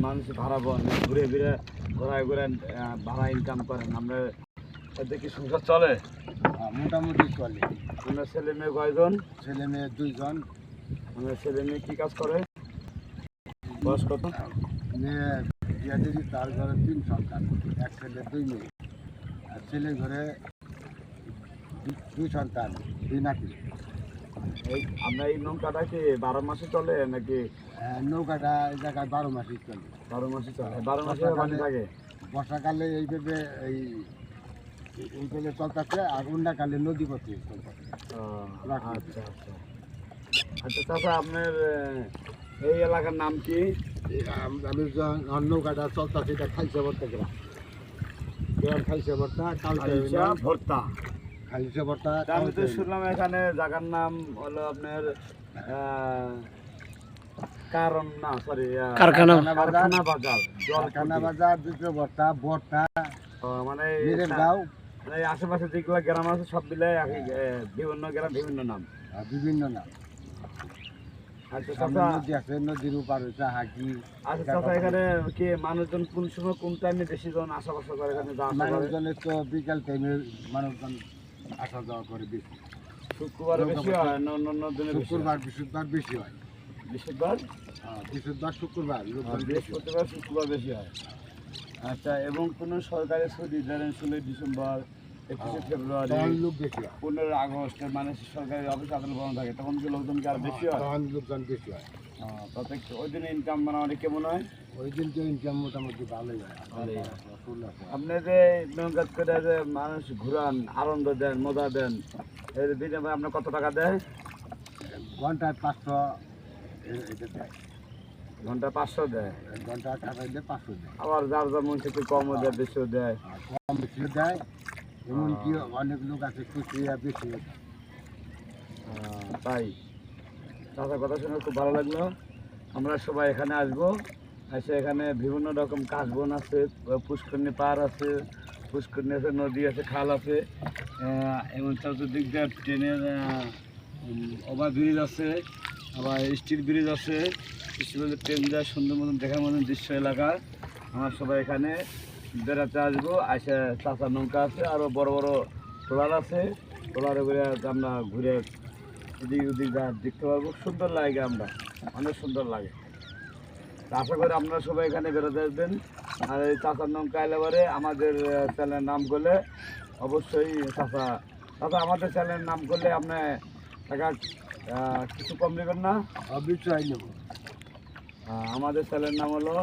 মানুষ ভাড়া ঘুরে ফিরে ঘোরায় ঘুরে ভাড়া ইনকাম করেন, আমরা এতে কি সংসার চলে? মোটামুটি চলে। আপনার ছেলে মেয়ে কয়জন? ছেলে মেয়ে 2 জন। আপনার ছেলে মেয়ে কী কাজ করে? বয়স কত? মেয়ে বিয়া দিদি, তার ঘরে 3 সন্তান, 1 ছেলে 2 মেয়ে। আর ছেলে ঘরে 2 সন্তান, 2 নাতি। আমরা এই নৌকাটা কি 12 মাসে চলে নাকি? নৌকাটা এই জায়গায় 12 মাসই চলে। 12 মাসে চলে। 12 মাসে পানি থাকে? বর্ষাকালে এইভাবে এইভাবে চলতেছে, আর অন্যকালে নদী পথে চলতেছে। আচ্ছা আচ্ছা আচ্ছা চাচা, আপনার এই এলাকার নাম কি? আমি নৌকাটা চলতেছে, এটা খাইছে ভর্তা গ্রাম। খাইছে ভর্তা, ভর্তা খাইছে ভর্তা। আমি তো শুনলাম এখানে জায়গার নাম হলো আপনার কারখানা বাজার, দ্বিতীয় ভর্তা, ভর্তা মানে গাঁও। এই আশেপাশে যেগুলো গ্রাম আছে সব মিলে বিভিন্ন গ্রাম বিভিন্ন নাম। বিভিন্ন নাম। আচ্ছা নদী আছে, নদীর উপর হচ্ছে হাকি। আচ্ছা চাচা, এখানে কি মানুষজন কোন সময় কোন টাইমে বেশি জন আশেপাশে করে? এখানে মানুষজনের তো বিকাল টাইমে মানুষজন আসা যাওয়া করে বেশি। শুক্রবারে বেশি হয় না অন্য দিনে? শুক্রবার বৃহস্পতিবার বেশি হয়। বৃহস্পতিবার, শুক্রবার, বৃহস্পতিবার শুক্রবার বেশি হয়। আচ্ছা, এবং কোনো সরকারি ছুটি ধরেন 16 ডিসেম্বর, 21 ফেব্রুয়ারি, লোক বেশি হয়। 15 আগস্ট, মানে সরকারি অফিস আদালত বন্ধ থাকে, তখন কি লোকজন কি আর বেশি হয়? তখন লোকজন বেশি হয়। তাতে ওই দিনে ইনকাম মানে কেমন হয়? ওই দিনকে ইনকাম মোটামুটি ভালোই হয়। আপনি যে নৌকা করে যে মানুষ ঘুরান, আনন্দ দেন, মজা দেন, এর বিনিময়ে আপনার কত টাকা দেয়? ঘন্টায় 500 দেয়। ঘন্টায় 500 দেয়। ঘন্টায় টাকা দিয়ে 500 দেয়। আবার যার যেমন থেকে কমও দেয়, বেশিও দেয়। কম বেশিও দেয়, এমনকি অনেক লোক আছে খুচরিয়া বেশিও দেয়। তাই চাচার কথা শুনে খুব ভালো লাগলো। আমরা সবাই এখানে আসবো, এসে এখানে বিভিন্ন রকম কাশবন আছে, পুষ্করণী পাহাড় আছে, পুষ্করণী আছে, নদী আছে, খাল আছে, এবং চতুর্দিক দিয়ে ট্রেনের ওভার ব্রিজ আছে, আবার স্টিল ব্রিজ আছে। স্টিল ট্রেন যায়, সুন্দর মতন দেখার মতন দৃশ্য এলাকা। আমরা সবাই এখানে বেড়াতে আসবো। আসে চাচার নৌকা আছে, আরও বড় বড় ট্রলার আছে, ট্রলারে ঘুরে আমরা ঘুরে এদিক ওদিক দেখতে পারবো। সুন্দর লাগে, আমরা অনেক সুন্দর লাগে। আশা করি আপনারা সবাই এখানে বেরোতে আসবেন। আর এই চাচার নৌকা এলে পরে আমাদের চ্যানেলের নাম করলে অবশ্যই চাচা আমাদের চ্যানেলের নাম করলে আপনি টাকা কিছু কম নেবেন না? অবশ্যই নেব। আমাদের চ্যানেলের নাম হলো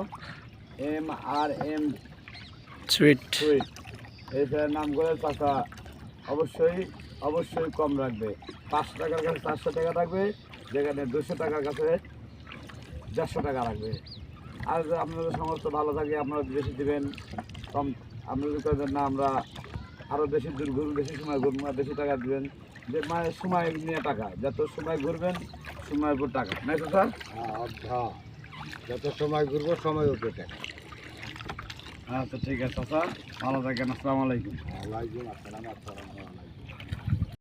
MRM সুইট। এই চ্যানেলের নাম করে চাচা অবশ্যই কম রাখবে। 500 টাকার কাছে 400 টাকা রাখবে, যেখানে 200 টাকার কাছে 150 টাকা রাখবে। আর আপনাদের সমস্ত ভালো থাকে, আপনারা বেশি দেবেন, কম আপনাদের কাছেন না, আমরা আরও বেশি দূর ঘুরবো, বেশি সময় ঘুরবো, বেশি টাকা দেবেন। যে মানে সময় নিয়ে টাকা, যত সময় ঘুরবেন সময়ের উপর টাকা, নাই তো স্যার? যত সময় ঘুরবো সময় উপরে টাকা। আচ্ছা ঠিক আছে চাচা, ভালো থাকেন। আসসালামু আলাইকুম। ওয়ালাইকুম আসসালাম।